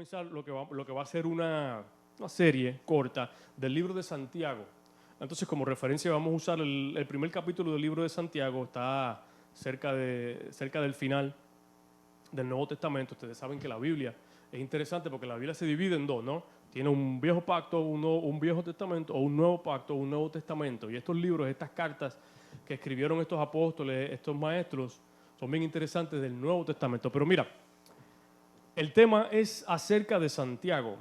comenzar lo que va a ser una serie corta del libro de Santiago. Entonces, como referencia vamos a usar el primer capítulo del libro de Santiago, está cerca del final del Nuevo Testamento. Ustedes saben que la Biblia es interesante porque la Biblia se divide en dos, ¿no? Tiene un viejo pacto, un viejo testamento, o un nuevo pacto, un nuevo testamento. Y estos libros, estas cartas que escribieron estos apóstoles, estos maestros, son bien interesantes del Nuevo Testamento. Pero mira, el tema es acerca de Santiago.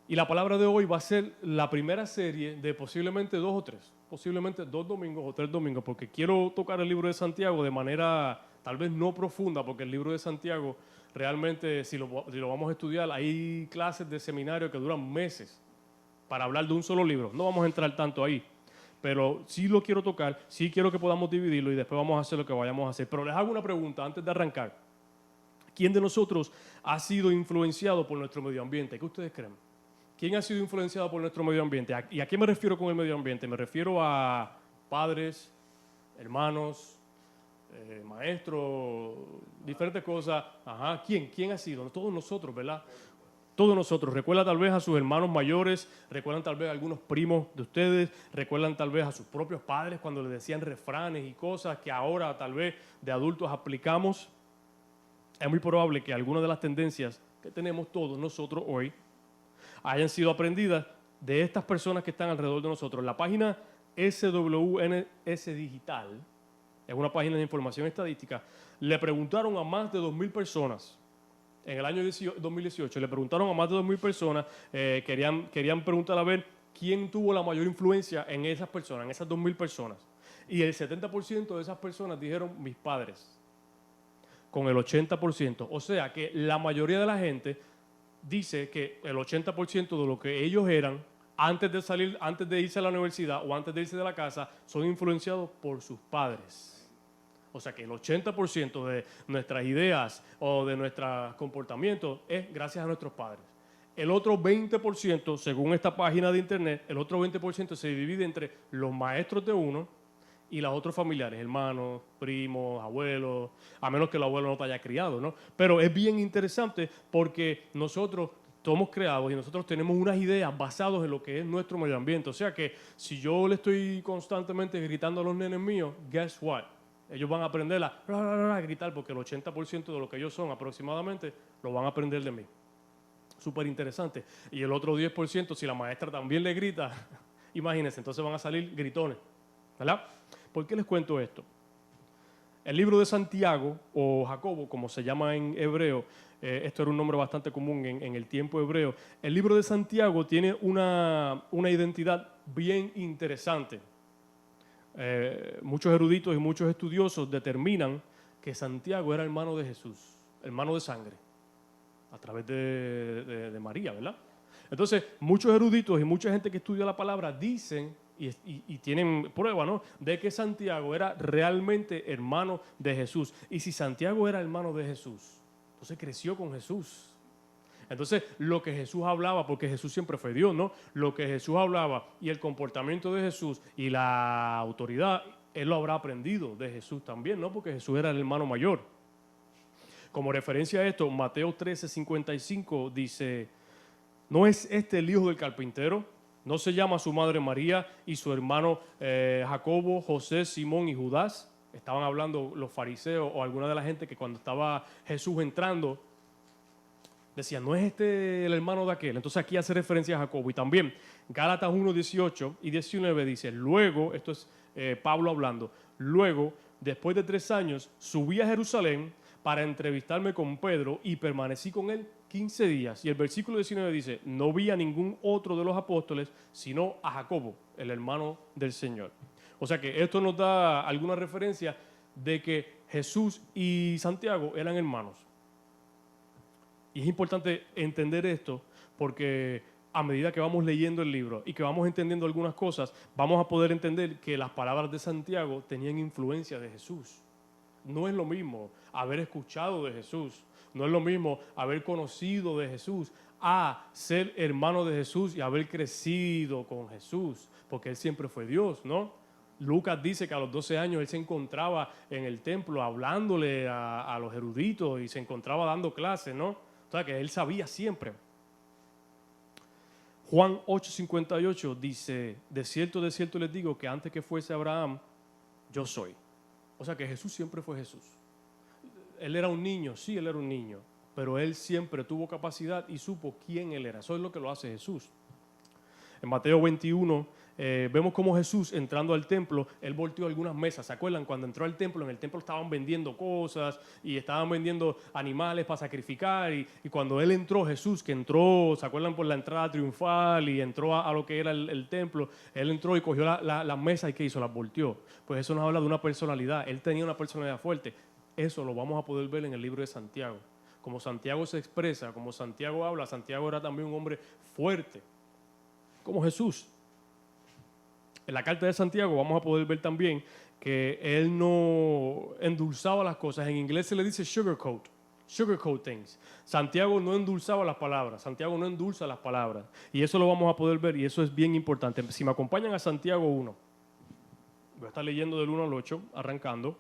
Y la palabra de hoy va a ser la primera serie de posiblemente 2 o 3, posiblemente 2 domingos o 3 domingos, porque quiero tocar el libro de Santiago de manera tal vez no profunda, porque el libro de Santiago realmente, si lo vamos a estudiar, hay clases de seminario que duran meses para hablar de un solo libro. No vamos a entrar tanto ahí, pero sí lo quiero tocar, sí quiero que podamos dividirlo y después vamos a hacer lo que vayamos a hacer. Pero les hago una pregunta antes de arrancar. ¿Quién de nosotros ha sido influenciado por nuestro medio ambiente? ¿Qué ustedes creen? ¿Quién ha sido influenciado por nuestro medio ambiente? ¿Y a qué me refiero con el medio ambiente? Me refiero a padres, hermanos, maestros, diferentes cosas. Ajá, ¿quién ha sido? Todos nosotros, ¿verdad? Todos nosotros. Recuerdan tal vez a sus hermanos mayores, recuerdan tal vez a algunos primos de ustedes, recuerdan tal vez a sus propios padres cuando les decían refranes y cosas que ahora tal vez de adultos aplicamos. Es muy probable que algunas de las tendencias que tenemos todos nosotros hoy hayan sido aprendidas de estas personas que están alrededor de nosotros. La página SWNS Digital, es una página de información estadística, le preguntaron a más de 2,000 personas, en el año 2018, le preguntaron a más de 2,000 personas, querían preguntar a ver quién tuvo la mayor influencia en esas personas, en esas 2,000 personas. Y el 70% de esas personas dijeron mis padres, con el 80%. O sea que la mayoría de la gente dice que el 80% de lo que ellos eran antes de irse a la universidad o antes de irse de la casa, son influenciados por sus padres. O sea que el 80% de nuestras ideas o de nuestros comportamientos es gracias a nuestros padres. El otro 20%, según esta página de internet, el otro 20% se divide entre los maestros de uno y los otros familiares, hermanos, primos, abuelos, a menos que el abuelo no te haya criado, ¿no? Pero es bien interesante porque nosotros somos creados y nosotros tenemos unas ideas basadas en lo que es nuestro medio ambiente. O sea que si yo le estoy constantemente gritando a los nenes míos, guess what? Ellos van a aprender a gritar porque el 80% de lo que ellos son aproximadamente lo van a aprender de mí. Súper interesante. Y el otro 10%, si la maestra también le grita, imagínense, entonces van a salir gritones, ¿verdad? ¿Por qué les cuento esto? El libro de Santiago, o Jacobo, como se llama en hebreo, esto era un nombre bastante común en el tiempo hebreo. El libro de Santiago tiene una identidad bien interesante. Muchos eruditos y muchos estudiosos determinan que Santiago era hermano de Jesús, hermano de sangre, a través de María, ¿verdad? Entonces, muchos eruditos y mucha gente que estudia la palabra dicen y tienen prueba, ¿no?, de que Santiago era realmente hermano de Jesús. Y si Santiago era hermano de Jesús, entonces creció con Jesús. Entonces, lo que Jesús hablaba, porque Jesús siempre fue Dios, ¿no? Lo que Jesús hablaba y el comportamiento de Jesús y la autoridad, él lo habrá aprendido de Jesús también, ¿no? Porque Jesús era el hermano mayor. Como referencia a esto, Mateo 13:55 dice, ¿no es este el hijo del carpintero? ¿No se llama su madre María y su hermano Jacobo, José, Simón y Judas? Estaban hablando los fariseos o alguna de la gente que cuando estaba Jesús entrando, decían, ¿no es este el hermano de aquel? Entonces aquí hace referencia a Jacobo. Y también Gálatas 1:18 y 19 dice, luego, esto es Pablo hablando, luego, después de 3 años, subí a Jerusalén para entrevistarme con Pedro y permanecí con él 15 días. Y el versículo 19 dice, no vi a ningún otro de los apóstoles, sino a Jacobo, el hermano del Señor. O sea que esto nos da alguna referencia de que Jesús y Santiago eran hermanos. Y es importante entender esto porque a medida que vamos leyendo el libro y que vamos entendiendo algunas cosas, vamos a poder entender que las palabras de Santiago tenían influencia de Jesús. No es lo mismo haber escuchado de Jesús, no es lo mismo haber conocido de Jesús a ser hermano de Jesús y haber crecido con Jesús, porque Él siempre fue Dios, ¿no? Lucas dice que a los 12 años Él se encontraba en el templo hablándole a los eruditos y se encontraba dando clases, ¿no? sea, que él sabía siempre. Juan 8:58 dice, de cierto les digo que antes que fuese Abraham, yo soy. O sea que Jesús siempre fue Jesús. Él era un niño, sí, él era un niño, pero él siempre tuvo capacidad y supo quién él era. Eso es lo que lo hace Jesús. En Mateo 21 vemos cómo Jesús, entrando al templo, él volteó algunas mesas. ¿Se acuerdan? Cuando entró al templo, en el templo estaban vendiendo cosas y estaban vendiendo animales para sacrificar. Y cuando él entró, Jesús, que entró, ¿se acuerdan? Por la entrada triunfal y entró a lo que era el templo, él entró y cogió la mesa y ¿qué hizo? Las volteó. Pues eso nos habla de una personalidad. Él tenía una personalidad fuerte. Eso lo vamos a poder ver en el libro de Santiago. Como Santiago se expresa, como Santiago habla, Santiago era también un hombre fuerte, como Jesús. En la carta de Santiago vamos a poder ver también que él no endulzaba las cosas. En inglés se le dice sugarcoat things. Santiago no endulzaba las palabras, Santiago no endulza las palabras. Y eso lo vamos a poder ver y eso es bien importante. Si me acompañan a Santiago 1, voy a estar leyendo del 1 al 8, arrancando.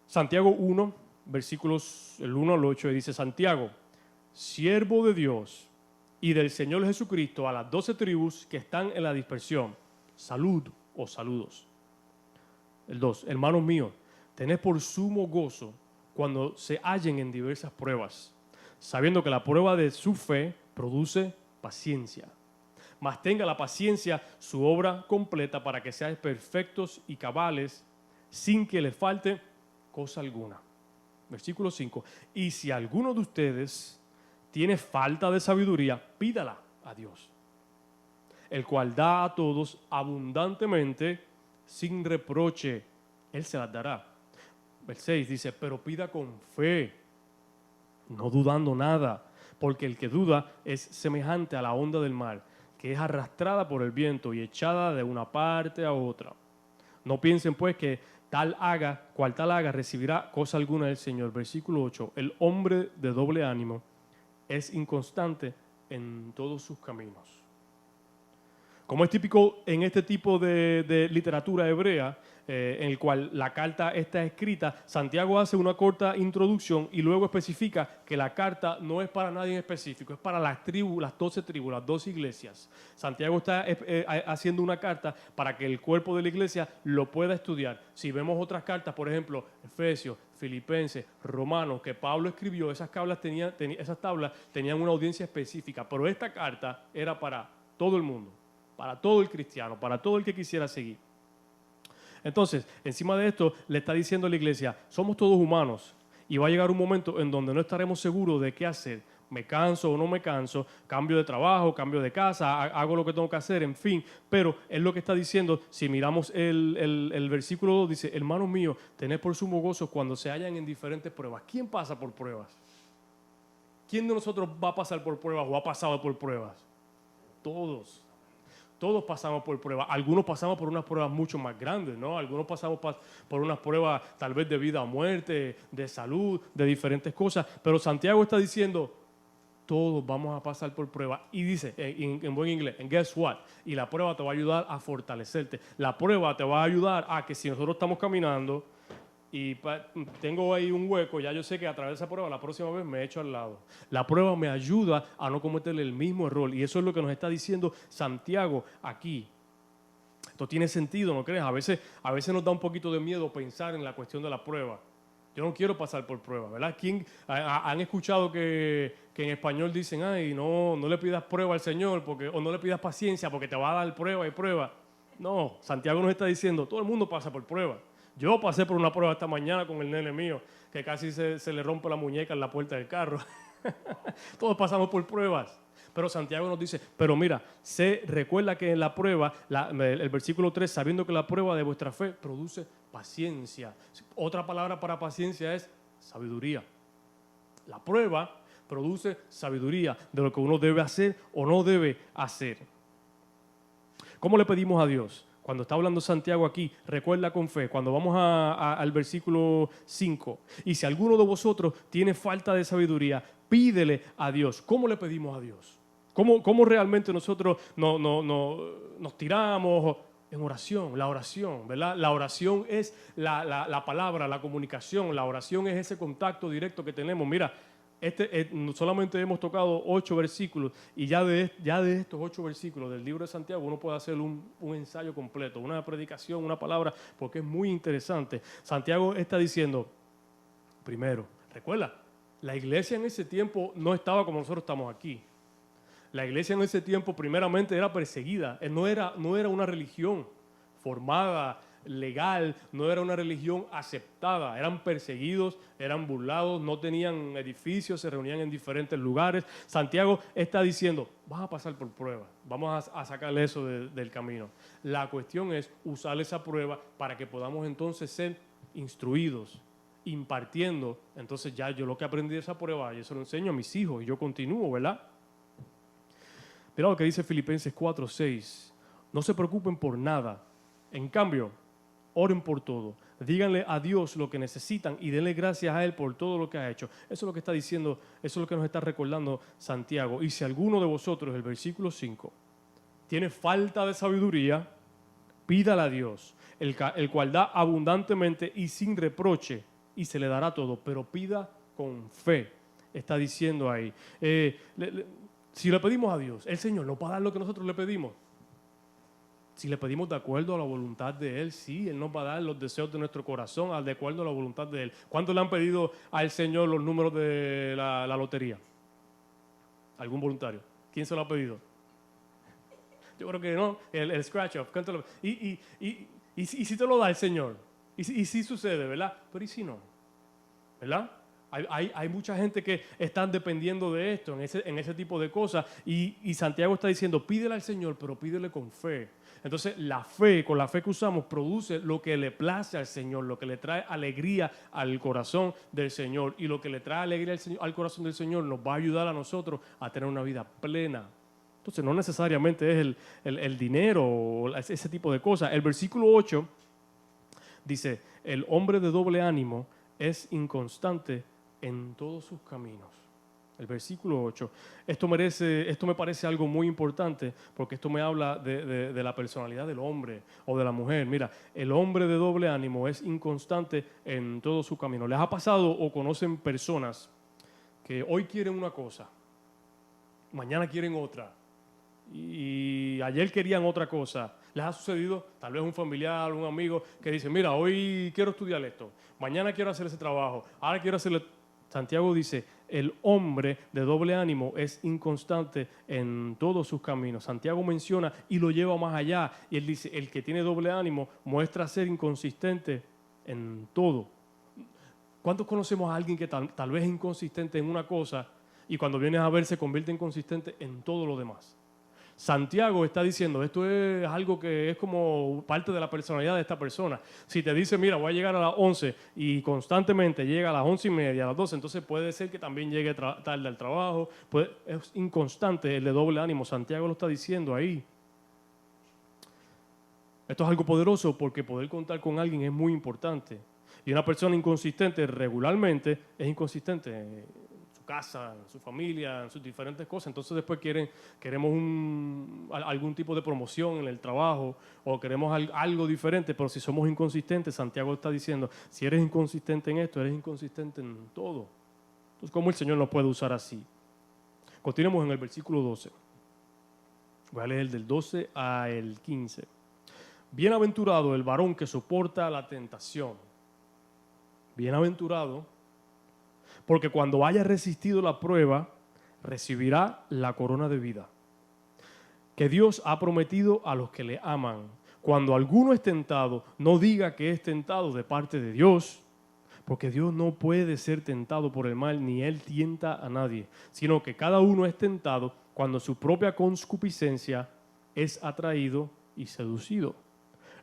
Santiago 1, versículos el 1 al 8, y dice: Santiago, siervo de Dios y del Señor Jesucristo, a las 12 tribus que están en la dispersión, salud o saludos. El 2, hermanos míos, tened por sumo gozo cuando se hallen en diversas pruebas, sabiendo que la prueba de su fe produce paciencia. Mas tenga la paciencia su obra completa para que seáis perfectos y cabales, sin que les falte cosa alguna. Versículo 5. Y si alguno de ustedes tiene falta de sabiduría, pídala a Dios, el cual da a todos abundantemente, sin reproche. Él se las dará. Versículo 6 dice: pero pida con fe, no dudando nada, porque el que duda es semejante a la onda del mar, que es arrastrada por el viento y echada de una parte a otra. No piensen pues que cual tal haga recibirá cosa alguna del Señor. Versículo 8. El hombre de doble ánimo es inconstante en todos sus caminos. Como es típico en este tipo de literatura hebrea, en el cual la carta está escrita, Santiago hace una corta introducción y luego especifica que la carta no es para nadie en específico, es para las tribus, las 12 tribus, las 12 iglesias. Santiago está haciendo una carta para que el cuerpo de la iglesia lo pueda estudiar. Si vemos otras cartas, por ejemplo, Efesios, Filipenses, Romanos, que Pablo escribió, esas tablas tenían una audiencia específica, pero esta carta era para todo el mundo, para todo el cristiano, para todo el que quisiera seguir. Entonces, encima de esto, le está diciendo a la iglesia: somos todos humanos y va a llegar un momento en donde no estaremos seguros de qué hacer. Me canso o no me canso, cambio de trabajo, cambio de casa, hago lo que tengo que hacer, en fin. Pero es lo que está diciendo. Si miramos el versículo 2, dice: hermanos míos, tened por sumo gozo cuando se hallan en diferentes pruebas. ¿Quién pasa por pruebas? ¿Quién de nosotros va a pasar por pruebas o ha pasado por pruebas? Todos. Todos pasamos por pruebas. Algunos pasamos por unas pruebas mucho más grandes, ¿no? Algunos pasamos por unas pruebas tal vez de vida o muerte, de salud, de diferentes cosas. Pero Santiago está diciendo: todos vamos a pasar por pruebas. Y dice en buen inglés: and guess what? Y la prueba te va a ayudar a fortalecerte. La prueba te va a ayudar a que si nosotros estamos caminando y tengo ahí un hueco, ya yo sé que a través de esa prueba la próxima vez me echo al lado. La prueba me ayuda a no cometer el mismo error, y eso es lo que nos está diciendo Santiago aquí. Esto tiene sentido, ¿no crees? A veces nos da un poquito de miedo pensar en la cuestión de la prueba. Yo no quiero pasar por prueba, ¿verdad? ¿Quién han escuchado que en español dicen: ay, no le pidas prueba al Señor, o no le pidas paciencia porque te va a dar prueba y prueba? No, Santiago nos está diciendo: todo el mundo pasa por prueba. Yo pasé por una prueba esta mañana con el nene mío, que casi se le rompe la muñeca en la puerta del carro. Todos pasamos por pruebas. Pero Santiago nos dice: pero mira, recuerda que en la prueba, el versículo 3, sabiendo que la prueba de vuestra fe produce paciencia. Otra palabra para paciencia es sabiduría. La prueba produce sabiduría de lo que uno debe hacer o no debe hacer. ¿Cómo le pedimos a Dios? Cuando está hablando Santiago aquí, recuerda con fe. Cuando vamos al versículo 5, y si alguno de vosotros tiene falta de sabiduría, pídele a Dios. ¿Cómo le pedimos a Dios? ¿Cómo realmente nosotros nos tiramos en oración? La oración, ¿verdad? La oración es la palabra, la comunicación. La oración es ese contacto directo que tenemos. Mira, solamente hemos tocado 8 versículos y ya de estos 8 versículos del libro de Santiago uno puede hacer un ensayo completo, una predicación, una palabra, porque es muy interesante. Santiago está diciendo, primero, recuerda, la iglesia en ese tiempo no estaba como nosotros estamos aquí. La iglesia en ese tiempo primeramente era perseguida, no era una religión formada, legal, no era una religión aceptada, eran perseguidos, eran burlados, no tenían edificios, se reunían en diferentes lugares. Santiago está diciendo, vas a pasar por pruebas, vamos a sacarle eso del camino. La cuestión es usar esa prueba para que podamos entonces ser instruidos, impartiendo. Entonces ya yo lo que aprendí de esa prueba, yo se lo enseño a mis hijos y yo continúo, ¿verdad? Mira lo que dice Filipenses 4:6, no se preocupen por nada, en cambio, oren por todo. Díganle a Dios lo que necesitan y denle gracias a Él por todo lo que ha hecho. Eso es lo que está diciendo, eso es lo que nos está recordando Santiago. Y si alguno de vosotros, el versículo 5, tiene falta de sabiduría, pídala a Dios, el cual da abundantemente y sin reproche, y se le dará todo, pero pida con fe. Está diciendo ahí. Si le pedimos a Dios, el Señor nos va a dar lo que nosotros le pedimos. Si le pedimos de acuerdo a la voluntad de Él, sí, Él nos va a dar los deseos de nuestro corazón, de acuerdo a la voluntad de Él. ¿Cuántos le han pedido al Señor los números de la lotería? ¿Algún voluntario? ¿Quién se lo ha pedido? Yo creo que no, el scratch-off. Y si te lo da el Señor, y si sucede, ¿verdad? Pero ¿y si no? ¿Verdad? Hay mucha gente que están dependiendo de esto, en ese tipo de cosas, y Santiago está diciendo, pídele al Señor, pero pídele con fe. Entonces, con la fe que usamos, produce lo que le place al Señor, lo que le trae alegría al corazón del Señor, y lo que le trae alegría al corazón del Señor nos va a ayudar a nosotros a tener una vida plena. Entonces, no necesariamente es el dinero o ese tipo de cosas. El versículo 8 dice, el hombre de doble ánimo es inconstante en todos sus caminos. El versículo 8. Esto me parece algo muy importante porque esto me habla de la personalidad del hombre o de la mujer. Mira, el hombre de doble ánimo es inconstante en todo su camino. ¿Les ha pasado o conocen personas que hoy quieren una cosa, mañana quieren otra y ayer querían otra cosa? ¿Les ha sucedido? Tal vez un familiar, un amigo que dice, mira, hoy quiero estudiar esto, mañana quiero hacer ese trabajo, ahora quiero hacerlo. Santiago dice, el hombre de doble ánimo es inconstante en todos sus caminos. Santiago menciona y lo lleva más allá. Y él dice, el que tiene doble ánimo muestra ser inconsistente en todo. ¿Cuántos conocemos a alguien que tal vez es inconsistente en una cosa y cuando vienes a ver se convierte en consistente en todo lo demás? Santiago está diciendo, esto es algo que es como parte de la personalidad de esta persona. Si te dice, mira, voy a llegar a las 11 y constantemente llega a las 11:30, a las 12, entonces puede ser que también llegue tarde al trabajo. Es inconstante el de doble ánimo. Santiago lo está diciendo ahí. Esto es algo poderoso porque poder contar con alguien es muy importante. Y una persona inconsistente regularmente es inconsistente casa, en su familia, en sus diferentes cosas. Entonces después queremos algún tipo de promoción en el trabajo o queremos algo diferente, pero si somos inconsistentes, Santiago está diciendo, si eres inconsistente en esto, eres inconsistente en todo. Entonces, ¿cómo el Señor nos puede usar así? Continuemos en el versículo 12. Voy a leer del 12 al 15. Bienaventurado el varón que soporta la tentación. Bienaventurado, porque cuando haya resistido la prueba, recibirá la corona de vida que Dios ha prometido a los que le aman. Cuando alguno es tentado, no diga que es tentado de parte de Dios, porque Dios no puede ser tentado por el mal, ni Él tienta a nadie, sino que cada uno es tentado cuando su propia concupiscencia es atraído y seducido.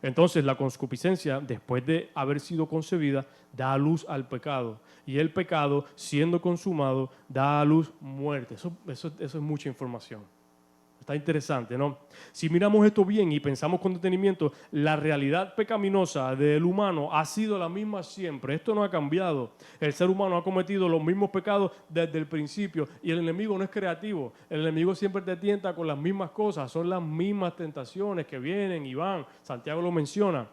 Entonces la concupiscencia, después de haber sido concebida, da a luz al pecado. Y el pecado, siendo consumado, da a luz muerte. Eso es mucha información. Está interesante, ¿no? Si miramos esto bien y pensamos con detenimiento, la realidad pecaminosa del humano ha sido la misma siempre. Esto no ha cambiado. El ser humano ha cometido los mismos pecados desde el principio y el enemigo no es creativo. El enemigo siempre te tienta con las mismas cosas. Son las mismas tentaciones que vienen y van. Santiago lo menciona.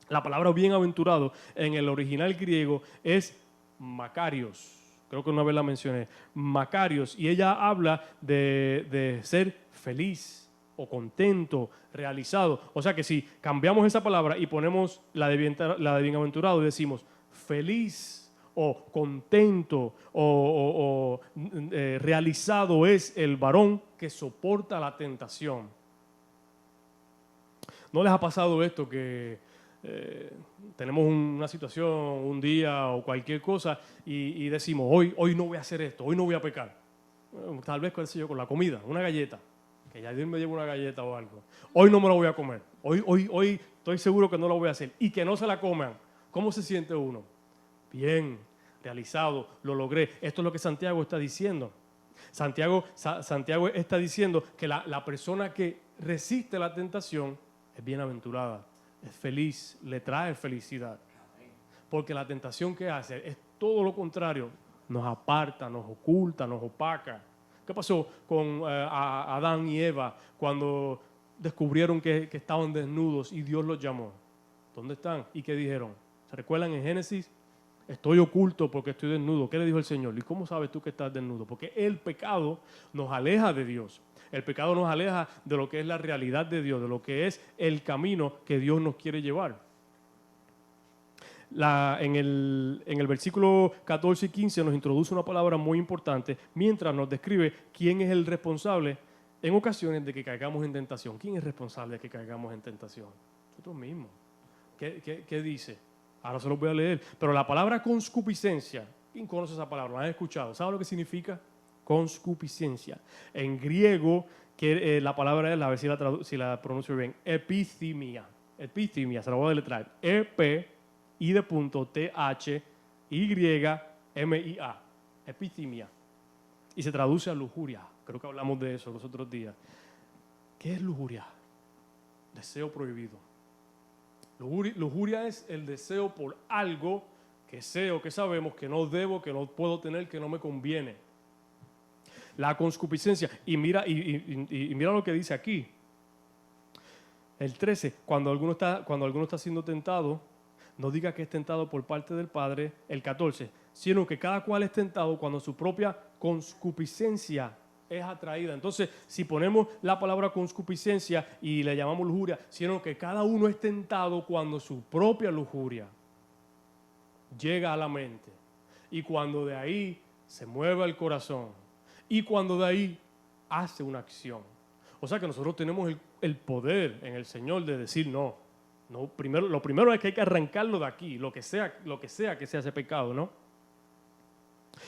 La palabra bienaventurado en el original griego es Makarios. creo que una vez la mencioné, Macarios, y ella habla de ser feliz o contento, realizado. O sea que si cambiamos esa palabra y ponemos la de bienaventurado y decimos feliz o contento o realizado es el varón que soporta la tentación. ¿No les ha pasado esto que tenemos una situación, un día o cualquier cosa y decimos, hoy no voy a hacer esto, hoy no voy a pecar? Tal vez, qué sé yo, con la comida, una galleta, que ya Dios me lleve una galleta o algo. Hoy no me la voy a comer, hoy estoy seguro que no la voy a hacer y que no se la coman. ¿Cómo se siente uno? Bien, realizado, lo logré. Esto es lo que Santiago está diciendo. Santiago está diciendo que la persona que resiste la tentación es bienaventurada, es feliz, le trae felicidad. Porque la tentación que hace es todo lo contrario, nos aparta, nos oculta, nos opaca. ¿Qué pasó con Adán y Eva cuando descubrieron que estaban desnudos y Dios los llamó? ¿Dónde están? ¿Y qué dijeron? ¿Se recuerdan en Génesis? Estoy oculto porque estoy desnudo. ¿Qué le dijo el Señor? ¿Y cómo sabes tú que estás desnudo? Porque el pecado nos aleja de Dios. El pecado nos aleja de lo que es la realidad de Dios, de lo que es el camino que Dios nos quiere llevar. En el versículo 14 y 15 nos introduce una palabra muy importante mientras nos describe quién es el responsable en ocasiones de que caigamos en tentación. ¿Quién es responsable de que caigamos en tentación? Nosotros mismos. ¿Qué dice? Ahora se los voy a leer. Pero la palabra conscupiscencia, ¿quién conoce esa palabra? ¿La han escuchado? ¿Sabe lo que significa? Conscupiscencia. En griego, la palabra es, a ver si la pronuncio bien, epithymia. Epithymia, se la voy a deletrear. I de punto, T-H, Y-M-I-A. Epithymia. Y se traduce a lujuria. Creo que hablamos de eso los otros días. ¿Qué es lujuria? Deseo prohibido. Lujuria es el deseo por algo que sé o que sabemos que no debo, que no puedo tener, que no me conviene. La conscupiscencia. Y mira lo que dice aquí. El 13, cuando alguno está siendo tentado, no diga que es tentado por parte del Padre. El 14, sino que cada cual es tentado cuando su propia conscupiscencia es atraída. Entonces, si ponemos la palabra conscupiscencia y le llamamos lujuria, sino que cada uno es tentado cuando su propia lujuria llega a la mente y cuando de ahí se mueve el corazón y cuando de ahí hace una acción. O sea que nosotros tenemos el poder en el Señor de decir no. Lo primero es que hay que arrancarlo de aquí, lo que sea que sea ese pecado, ¿no?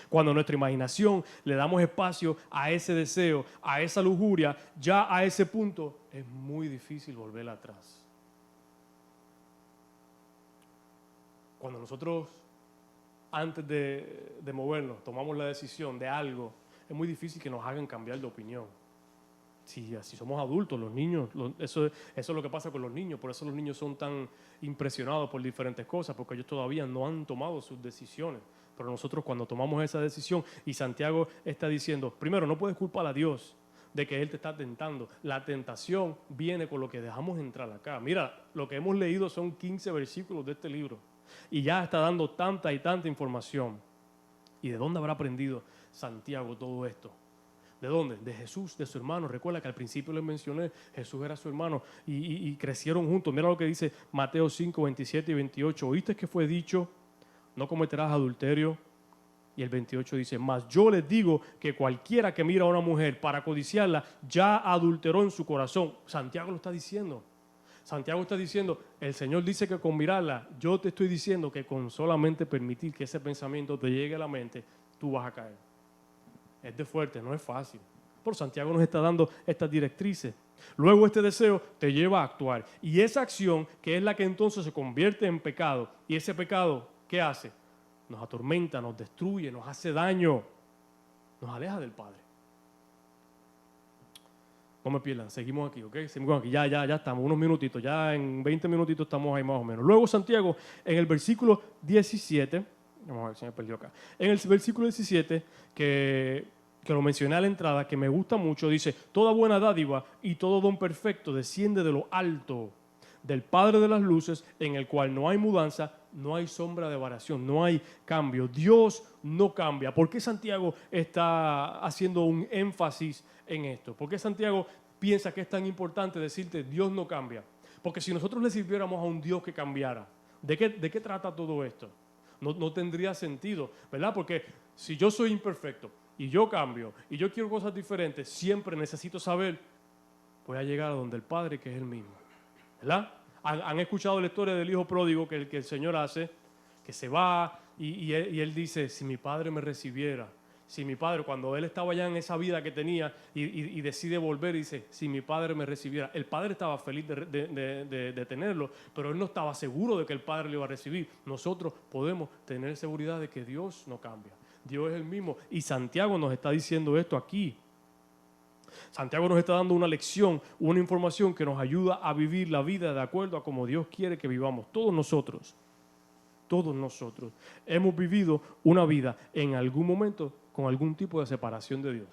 Cuando nuestra imaginación le damos espacio a ese deseo, a esa lujuria, ya a ese punto es muy difícil volver atrás. Cuando nosotros, antes de movernos, tomamos la decisión de algo, es muy difícil que nos hagan cambiar de opinión. Si somos adultos, los niños, eso es lo que pasa con los niños, por eso los niños son tan impresionados por diferentes cosas, porque ellos todavía no han tomado sus decisiones. Pero nosotros cuando tomamos esa decisión, y Santiago está diciendo, primero, no puedes culpar a Dios de que Él te está tentando. La tentación viene con lo que dejamos entrar acá. Mira, lo que hemos leído son 15 versículos de este libro, y ya está dando tanta y tanta información. ¿Y de dónde habrá aprendido Santiago todo esto? ¿De dónde? De Jesús, de su hermano. Recuerda que al principio les mencioné, Jesús era su hermano y crecieron juntos. Mira lo que dice Mateo 5, 27 y 28. ¿Oíste que fue dicho, no cometerás adulterio? Y el 28 dice, mas yo les digo que cualquiera que mira a una mujer para codiciarla, ya adulteró en su corazón. Santiago lo está diciendo. Santiago está diciendo, el Señor dice que con mirarla, yo te estoy diciendo que con solamente permitir que ese pensamiento te llegue a la mente, tú vas a caer. Es de fuerte, no es fácil. Pero Santiago nos está dando estas directrices. Luego este deseo te lleva a actuar. Y esa acción, que es la que entonces se convierte en pecado, y ese pecado, ¿qué hace? Nos atormenta, nos destruye, nos hace daño, nos aleja del Padre. No me pierdan, seguimos aquí, ¿ok? Seguimos aquí, ya estamos, unos minutitos, ya en 20 minutitos estamos ahí más o menos. Luego Santiago, en el versículo 17, vamos a ver si me perdió acá. En el versículo 17, que lo mencioné a la entrada, que me gusta mucho, dice, toda buena dádiva y todo don perfecto desciende de lo alto, del Padre de las luces, en el cual no hay mudanza, no hay sombra de variación, no hay cambio. Dios no cambia. ¿Por qué Santiago está haciendo un énfasis en esto? ¿Por qué Santiago piensa que es tan importante decirte Dios no cambia? Porque si nosotros le sirviéramos a un Dios que cambiara, ¿de qué trata todo esto? No tendría sentido, ¿verdad? Porque si yo soy imperfecto y yo cambio y yo quiero cosas diferentes, siempre necesito saber, voy a llegar a donde el Padre, que es el mismo, ¿verdad? Han escuchado la historia del hijo pródigo que el Señor hace, que se va y él dice, si mi Padre me recibiera, si mi Padre, cuando él estaba ya en esa vida que tenía y decide volver, dice, si mi Padre me recibiera. El Padre estaba feliz de tenerlo, pero él no estaba seguro de que el Padre lo iba a recibir. Nosotros podemos tener seguridad de que Dios no cambia. Dios es el mismo. Y Santiago nos está diciendo esto aquí. Santiago nos está dando una lección, una información que nos ayuda a vivir la vida de acuerdo a como Dios quiere que vivamos. Todos nosotros hemos vivido una vida en algún momento con algún tipo de separación de Dios,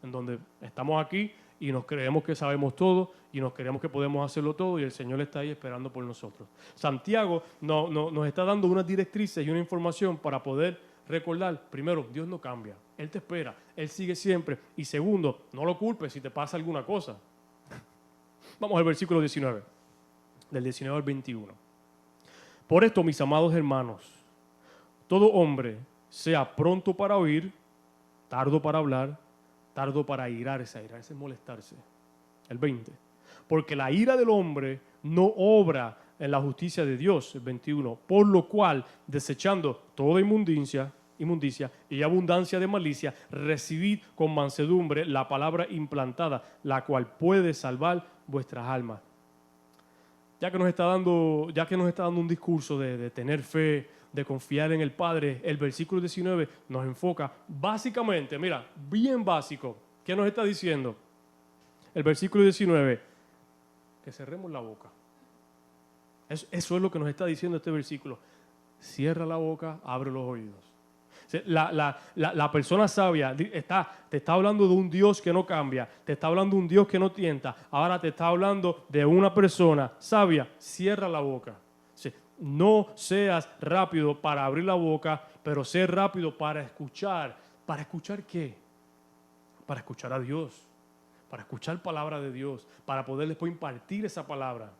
en donde estamos aquí y nos creemos que sabemos todo y nos creemos que podemos hacerlo todo y el Señor está ahí esperando por nosotros. Santiago nos está dando unas directrices y una información para poder recordar, primero, Dios no cambia, Él te espera, Él sigue siempre, y segundo, no lo culpes si te pasa alguna cosa. Vamos al versículo 19, del 19 al 21. Por esto, mis amados hermanos, todo hombre sea pronto para oír, tardo para hablar, tardo para airarse. Airarse es molestarse. El 20. Porque la ira del hombre no obra en la justicia de Dios. El 21. Por lo cual, desechando toda inmundicia y abundancia de malicia, recibid con mansedumbre la palabra implantada, la cual puede salvar vuestras almas. Ya que nos está dando un discurso de tener fe, de confiar en el Padre, el versículo 19 nos enfoca básicamente, mira, bien básico. ¿Qué nos está diciendo? El versículo 19, que cerremos la boca. Eso es lo que nos está diciendo este versículo. Cierra la boca, abre los oídos. La persona sabia te está hablando de un Dios que no cambia, te está hablando de un Dios que no tienta, ahora te está hablando de una persona sabia. Cierra la boca. No seas rápido para abrir la boca, pero sé rápido para escuchar. ¿Para escuchar qué? Para escuchar a Dios, para escuchar palabra de Dios, para poder después impartir esa palabra.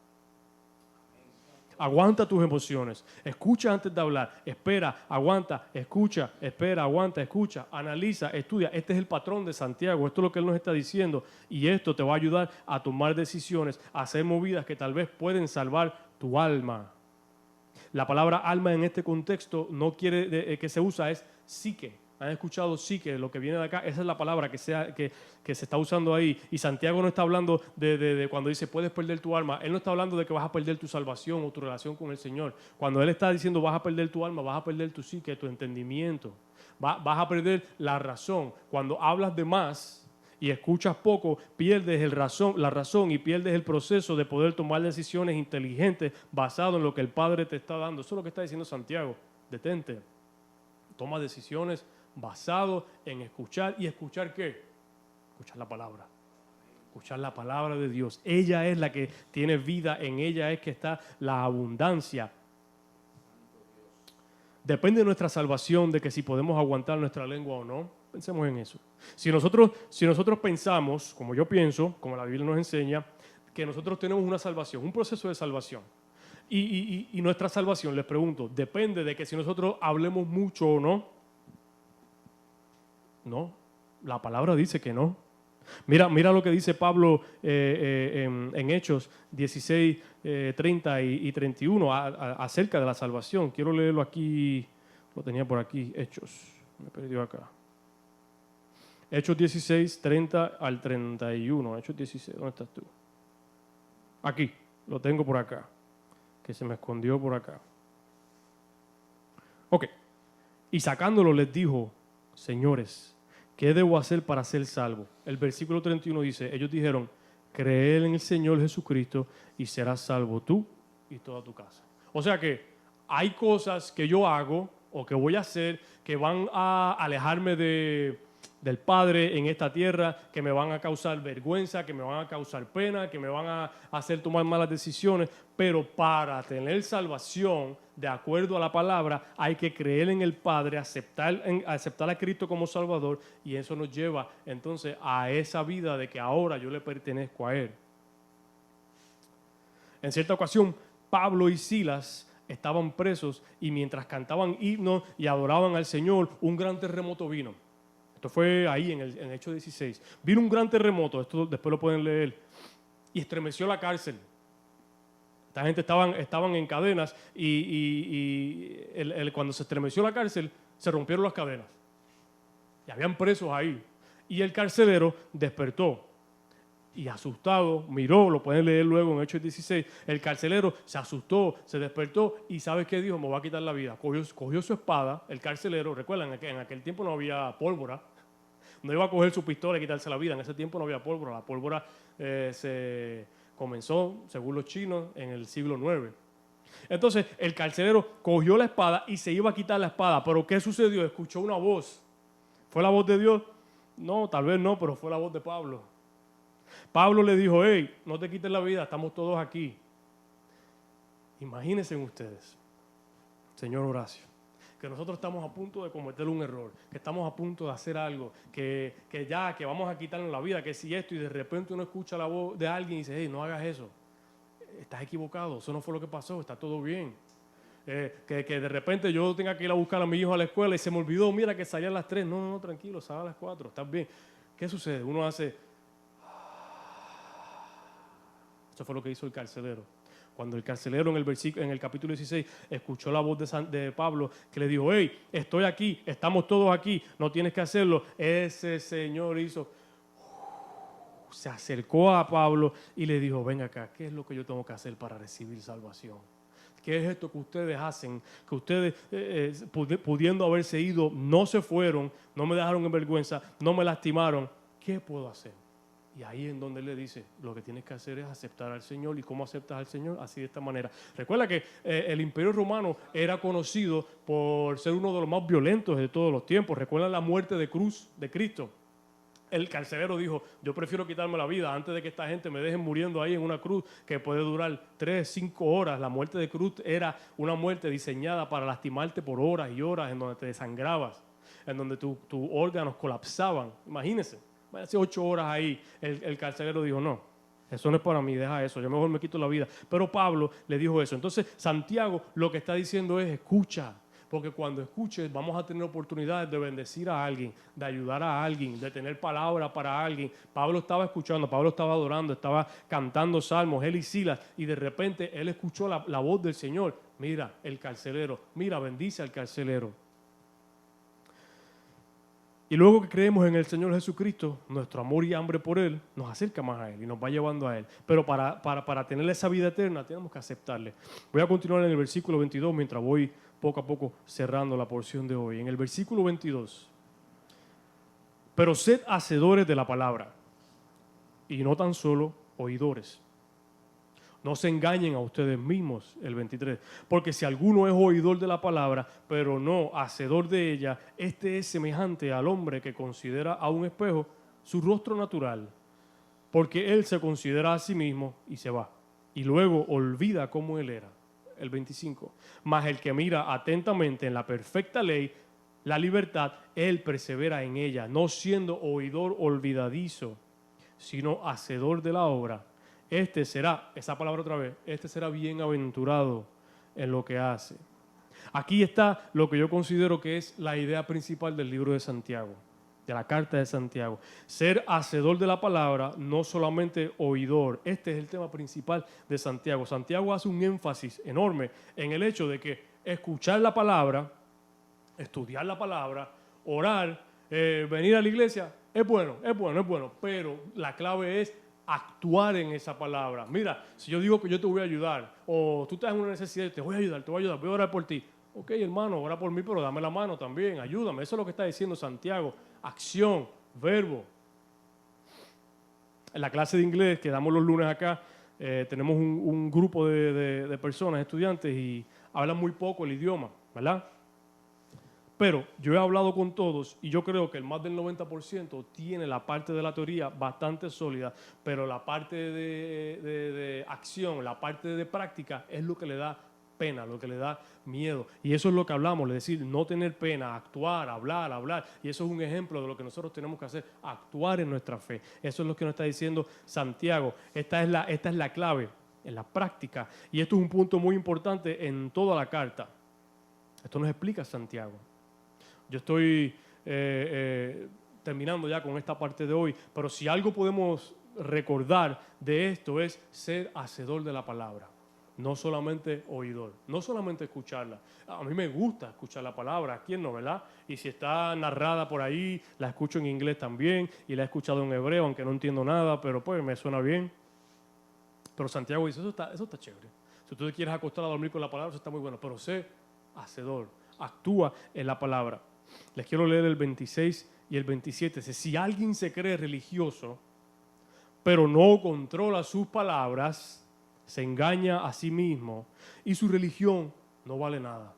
Aguanta tus emociones, escucha antes de hablar, espera, aguanta, escucha, espera, aguanta, escucha, analiza, estudia. Este es el patrón de Santiago, esto es lo que él nos está diciendo y esto te va a ayudar a tomar decisiones, a hacer movidas que tal vez pueden salvar tu alma. La palabra alma en este contexto no quiere que se usa, es psique. ¿Han escuchado psique? Lo que viene de acá, esa es la palabra que se está usando ahí. Y Santiago no está hablando de cuando dice puedes perder tu alma. Él no está hablando de que vas a perder tu salvación o tu relación con el Señor. Cuando Él está diciendo vas a perder tu alma, vas a perder tu psique, tu entendimiento. Vas a perder la razón. Cuando hablas de más y escuchas poco, pierdes la razón y pierdes el proceso de poder tomar decisiones inteligentes basado en lo que el Padre te está dando. Eso es lo que está diciendo Santiago. Detente. Toma decisiones basado en escuchar. ¿Y escuchar qué? Escuchar la palabra. Escuchar la palabra de Dios. Ella es la que tiene vida, en ella es que está la abundancia. Depende de nuestra salvación, de que si podemos aguantar nuestra lengua o no. Pensemos en eso. Si nosotros pensamos, como yo pienso, como la Biblia nos enseña, que nosotros tenemos una salvación, un proceso de salvación. Y nuestra salvación, les pregunto, depende de que si nosotros hablemos mucho o no. No, la palabra dice que no. Mira lo que dice Pablo en Hechos 16, 30 y 31 acerca de la salvación. Quiero leerlo aquí, lo tenía por aquí, Hechos, me perdió acá. Hechos 16, 30 al 31. Hechos 16, ¿dónde estás tú? Aquí, lo tengo por acá, que se me escondió por acá. Ok, y sacándolo les dijo, señores, ¿qué debo hacer para ser salvo? El versículo 31 dice, ellos dijeron, creer en el Señor Jesucristo y serás salvo tú y toda tu casa. O sea que hay cosas que yo hago o que voy a hacer que van a alejarme de del Padre en esta tierra que me van a causar vergüenza, que me van a causar pena, que me van a hacer tomar malas decisiones, pero para tener salvación, de acuerdo a la palabra, hay que creer en el Padre, aceptar a Cristo como Salvador, y eso nos lleva entonces a esa vida de que ahora yo le pertenezco a Él. En cierta ocasión, Pablo y Silas estaban presos y mientras cantaban himnos y adoraban al Señor, un gran terremoto vino. Esto fue ahí en el Hechos 16. Vino un gran terremoto, esto después lo pueden leer, y estremeció la cárcel. Esta gente estaban en cadenas y cuando se estremeció la cárcel, se rompieron las cadenas. Y habían presos ahí. Y el carcelero despertó. Y asustado, miró, lo pueden leer luego en Hechos 16, el carcelero se asustó, se despertó y ¿sabes qué dijo? Me va a quitar la vida. Cogió su espada, el carcelero, recuerdan que en aquel tiempo no había pólvora, no iba a coger su pistola y quitarse la vida, en ese tiempo no había pólvora, la pólvora se comenzó, según los chinos, en el siglo IX. Entonces el carcelero cogió la espada y se iba a quitar la espada, pero ¿qué sucedió? Escuchó una voz. ¿Fue la voz de Dios? No, tal vez no, pero fue la voz de Pablo. Pablo le dijo, hey, no te quites la vida, estamos todos aquí. Imagínense ustedes, señor Horacio, que nosotros estamos a punto de cometer un error, que estamos a punto de hacer algo, que vamos a quitarnos la vida, que si esto, y de repente uno escucha la voz de alguien y dice, hey, no hagas eso. Estás equivocado, eso no fue lo que pasó, está todo bien. Que de repente yo tenga que ir a buscar a mi hijo a la escuela y se me olvidó, mira que salía a las 3. No, tranquilo, sale a las 4, estás bien. ¿Qué sucede? Uno hace... Eso fue lo que hizo el carcelero. Cuando el carcelero en el capítulo 16 escuchó la voz de Pablo que le dijo, hey, estoy aquí, estamos todos aquí, no tienes que hacerlo. Ese señor se acercó a Pablo y le dijo, ven acá, ¿qué es lo que yo tengo que hacer para recibir salvación? ¿Qué es esto que ustedes hacen? Que ustedes, pudiendo haberse ido, no se fueron, no me dejaron en vergüenza, no me lastimaron. ¿Qué puedo hacer? Y ahí en donde él le dice, lo que tienes que hacer es aceptar al Señor. ¿Y cómo aceptas al Señor? Así de esta manera. Recuerda que el Imperio Romano era conocido por ser uno de los más violentos de todos los tiempos. Recuerda la muerte de cruz de Cristo. El carcelero dijo, yo prefiero quitarme la vida antes de que esta gente me dejen muriendo ahí en una cruz que puede durar 3, 5 horas. La muerte de cruz era una muerte diseñada para lastimarte por horas y horas, en donde te desangrabas, en donde tus órganos colapsaban. Imagínense. Hace 8 horas ahí, el carcelero dijo, no, eso no es para mí, deja eso, yo mejor me quito la vida. Pero Pablo le dijo eso. Entonces, Santiago lo que está diciendo es, escucha, porque cuando escuches vamos a tener oportunidades de bendecir a alguien, de ayudar a alguien, de tener palabra para alguien. Pablo estaba escuchando, Pablo estaba adorando, estaba cantando salmos, él y Silas, y de repente él escuchó la voz del Señor. Mira, el carcelero, mira, bendice al carcelero. Y luego que creemos en el Señor Jesucristo, nuestro amor y hambre por Él nos acerca más a Él y nos va llevando a Él. Pero para tener esa vida eterna tenemos que aceptarle. Voy a continuar en el versículo 22 mientras voy poco a poco cerrando la porción de hoy. En el versículo 22, pero sed hacedores de la palabra y no tan solo oidores. No se engañen a ustedes mismos, el 23. Porque si alguno es oidor de la palabra, pero no hacedor de ella, este es semejante al hombre que considera a un espejo su rostro natural. Porque él se considera a sí mismo y se va. Y luego olvida cómo él era, el 25. Mas el que mira atentamente en la perfecta ley, la libertad, él persevera en ella, no siendo oidor olvidadizo, sino hacedor de la obra. Este será, esa palabra otra vez, este será bienaventurado en lo que hace. Aquí está lo que yo considero que es la idea principal del libro de Santiago, de la carta de Santiago. Ser hacedor de la palabra, no solamente oidor. Este es el tema principal de Santiago. Santiago hace un énfasis enorme en el hecho de que escuchar la palabra, estudiar la palabra, orar, venir a la iglesia, es bueno, pero la clave es actuar en esa palabra. Mira, si yo digo que yo te voy a ayudar, o tú estás en una necesidad, te voy a ayudar, voy a orar por ti. Ok, hermano, ora por mí, pero dame la mano también, ayúdame. Eso es lo que está diciendo Santiago. Acción, verbo. En la clase de inglés que damos los lunes acá, tenemos un grupo de personas, estudiantes, y hablan muy poco el idioma, ¿verdad? Pero yo he hablado con todos y yo creo que el más del 90% tiene la parte de la teoría bastante sólida, pero la parte de acción, la parte de práctica es lo que le da pena, lo que le da miedo. Y eso es lo que hablamos, es decir, no tener pena, actuar, hablar. Y eso es un ejemplo de lo que nosotros tenemos que hacer, actuar en nuestra fe. Eso es lo que nos está diciendo Santiago. Esta es la clave, en la práctica. Y esto es un punto muy importante en toda la carta. Esto nos explica Santiago. Yo estoy terminando ya con esta parte de hoy, pero si algo podemos recordar de esto es ser hacedor de la palabra. No solamente oidor, no solamente escucharla. A mí me gusta escuchar la palabra, ¿a quién no, verdad? Y si está narrada por ahí, la escucho en inglés también y la he escuchado en hebreo, aunque no entiendo nada, pero pues me suena bien. Pero Santiago dice, eso está chévere. Si tú te quieres acostar a dormir con la palabra, eso está muy bueno, pero sé hacedor, actúa en la palabra. Les quiero leer el 26 y el 27. Dice, si alguien se cree religioso, pero no controla sus palabras, se engaña a sí mismo y su religión no vale nada.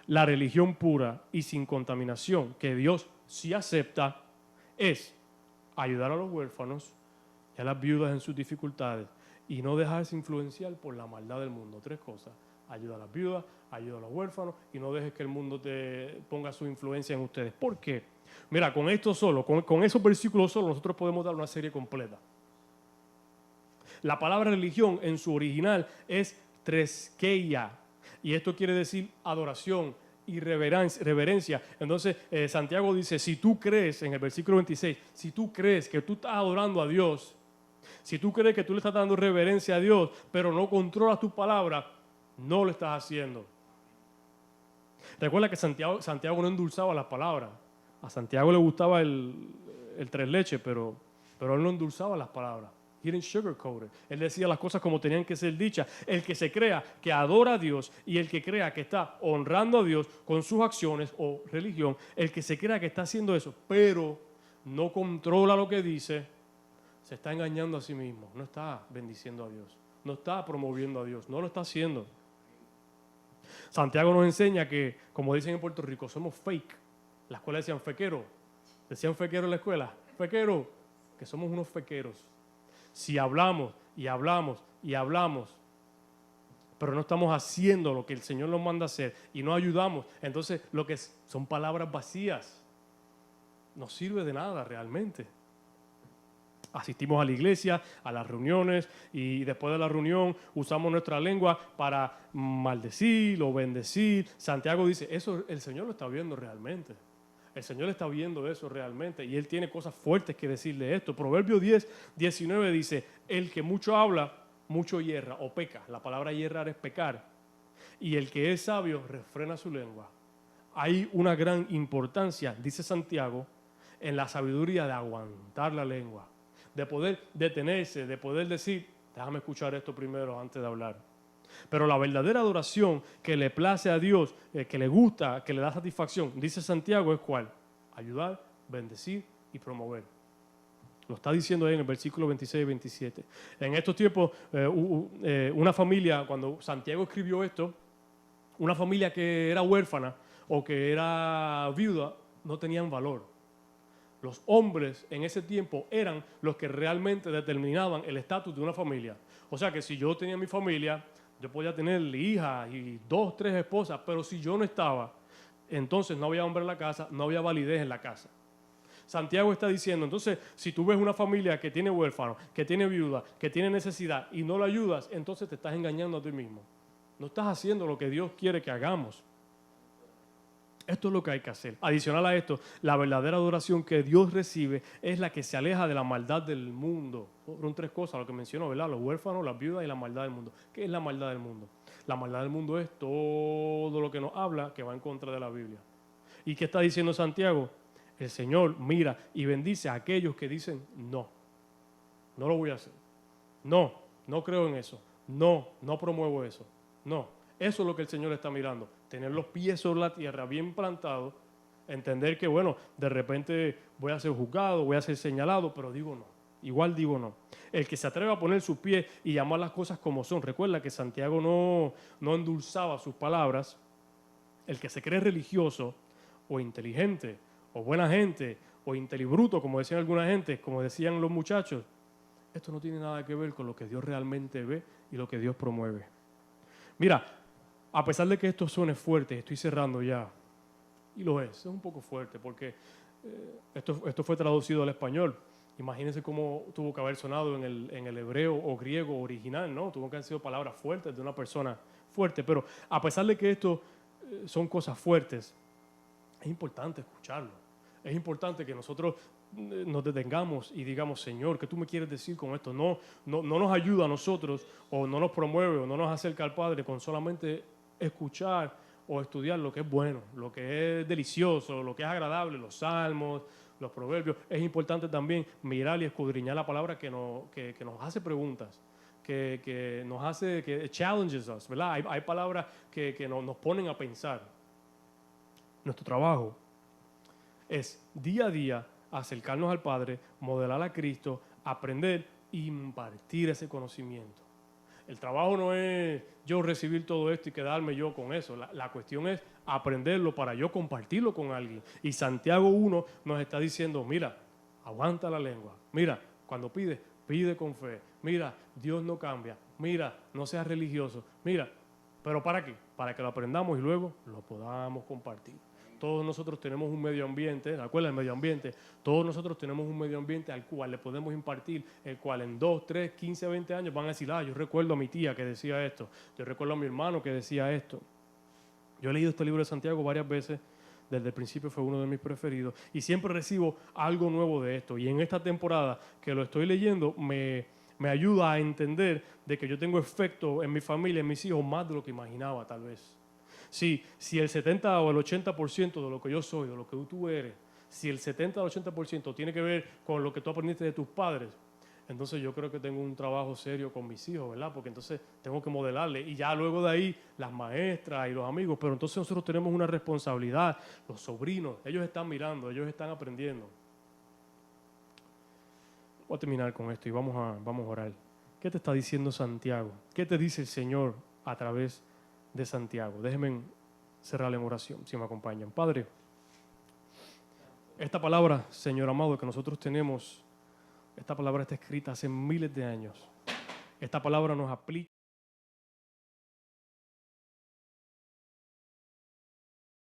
La religión pura y sin contaminación que Dios sí acepta es ayudar a los huérfanos y a las viudas en sus dificultades y no dejarse influenciar por la maldad del mundo. 3 cosas. Ayuda a las viudas, ayuda a los huérfanos y no dejes que el mundo te ponga su influencia en ustedes. ¿Por qué? Mira, con esto solo, con esos versículos solo, nosotros podemos dar una serie completa. La palabra religión en su original es treskeia y esto quiere decir adoración y reverencia. Entonces Santiago dice, si tú crees, en el versículo 26, si tú crees que tú estás adorando a Dios, si tú crees que tú le estás dando reverencia a Dios, pero no controlas tu palabra, no lo estás haciendo. Recuerda que Santiago no endulzaba las palabras. A Santiago le gustaba el 3 leches, pero él no endulzaba las palabras. He didn't sugarcoat it. Él decía las cosas como tenían que ser dichas. El que se crea que adora a Dios y el que crea que está honrando a Dios con sus acciones o religión, el que se crea que está haciendo eso, pero no controla lo que dice, se está engañando a sí mismo. No está bendiciendo a Dios. No está promoviendo a Dios. No lo está haciendo. Santiago nos enseña que, como dicen en Puerto Rico, somos fake. La escuela decían fequero. Decían fequero en la escuela. Fequero. Que somos unos fequeros. Si hablamos y hablamos y hablamos, pero no estamos haciendo lo que el Señor nos manda hacer y no ayudamos, entonces lo que son palabras vacías. No sirve de nada realmente. Asistimos a la iglesia, a las reuniones y después de la reunión usamos nuestra lengua para maldecir o bendecir. Santiago dice, eso el Señor lo está viendo realmente. El Señor está viendo eso realmente y Él tiene cosas fuertes que decirle esto. Proverbio 10, 19 dice, el que mucho habla, mucho hierra o peca. La palabra hierrar es pecar. Y el que es sabio, refrena su lengua. Hay una gran importancia, dice Santiago, en la sabiduría de aguantar la lengua. De poder detenerse, de poder decir, déjame escuchar esto primero antes de hablar. Pero la verdadera adoración que le place a Dios, que le gusta, que le da satisfacción, dice Santiago, es ¿cuál? Ayudar, bendecir y promover. Lo está diciendo ahí en el versículo 26 y 27. En estos tiempos, una familia, cuando Santiago escribió esto, una familia que era huérfana o que era viuda, no tenían valor. Los hombres en ese tiempo eran los que realmente determinaban el estatus de una familia. O sea que si yo tenía mi familia, yo podía tener hijas y 2, 3 esposas, pero si yo no estaba, entonces no había hombre en la casa, no había validez en la casa. Santiago está diciendo, entonces, si tú ves una familia que tiene huérfanos, que tiene viuda, que tiene necesidad y no la ayudas, entonces te estás engañando a ti mismo. No estás haciendo lo que Dios quiere que hagamos. Esto es lo que hay que hacer. Adicional a esto, la verdadera adoración que Dios recibe es la que se aleja de la maldad del mundo. Son 3 cosas, lo que menciono, ¿verdad? Los huérfanos, las viudas y la maldad del mundo. ¿Qué es la maldad del mundo? La maldad del mundo es todo lo que nos habla que va en contra de la Biblia. ¿Y qué está diciendo Santiago? El Señor mira y bendice a aquellos que dicen no lo voy a hacer. No creo en eso. No promuevo eso. No. Eso es lo que el Señor está mirando. Tener los pies sobre la tierra bien plantados, entender que, bueno, de repente voy a ser juzgado, voy a ser señalado, pero digo no. Igual digo no. El que se atreve a poner sus pies y llamar las cosas como son. Recuerda que Santiago no endulzaba sus palabras. El que se cree religioso o inteligente o buena gente o intelibruto, como decían alguna gente, como decían los muchachos, esto no tiene nada que ver con lo que Dios realmente ve y lo que Dios promueve. Mira, a pesar de que esto suene fuerte, estoy cerrando ya, y lo es un poco fuerte porque esto fue traducido al español. Imagínense cómo tuvo que haber sonado en el hebreo o griego original, ¿no? Tuvo que haber sido palabras fuertes de una persona fuerte, pero a pesar de que esto son cosas fuertes, es importante escucharlo. Es importante que nosotros nos detengamos y digamos, Señor, ¿qué tú me quieres decir con esto? No nos ayuda a nosotros o no nos promueve o no nos acerca al Padre con solamente escuchar o estudiar lo que es bueno, lo que es delicioso, lo que es agradable, los salmos, los proverbios. Es importante también mirar y escudriñar la palabra que nos hace preguntas, que nos hace, que challenges us, ¿verdad? Hay palabras que nos ponen a pensar. Nuestro trabajo es día a día acercarnos al Padre, modelar a Cristo, aprender e impartir ese conocimiento. El trabajo no es yo recibir todo esto y quedarme yo con eso. La cuestión es aprenderlo para yo compartirlo con alguien. Y Santiago 1 nos está diciendo, mira, aguanta la lengua. Mira, cuando pides, pide con fe. Mira, Dios no cambia. Mira, no seas religioso. Mira, ¿pero para qué? Para que lo aprendamos y luego lo podamos compartir. Todos nosotros tenemos un medio ambiente, ¿te acuerdas del medio ambiente? Todos nosotros tenemos un medio ambiente al cual le podemos impartir, el cual en 2, 3, 15, 20 años van a decir, yo recuerdo a mi tía que decía esto, yo recuerdo a mi hermano que decía esto. Yo he leído este libro de Santiago varias veces, desde el principio fue uno de mis preferidos, y siempre recibo algo nuevo de esto. Y en esta temporada que lo estoy leyendo, me ayuda a entender de que yo tengo efecto en mi familia, en mis hijos, más de lo que imaginaba tal vez. Si el 70 o el 80% de lo que yo soy, de lo que tú eres, si el 70 o el 80% tiene que ver con lo que tú aprendiste de tus padres, entonces yo creo que tengo un trabajo serio con mis hijos, ¿verdad? Porque entonces tengo que modelarle. Y ya luego de ahí, las maestras y los amigos, pero entonces nosotros tenemos una responsabilidad, los sobrinos, ellos están mirando, ellos están aprendiendo. Voy a terminar con esto y vamos a orar. ¿Qué te está diciendo Santiago? ¿Qué te dice el Señor a través de Santiago? Déjenme cerrar en oración, si me acompañan. Padre, esta palabra, Señor amado, que nosotros tenemos, esta palabra está escrita hace miles de años. Esta palabra nos aplica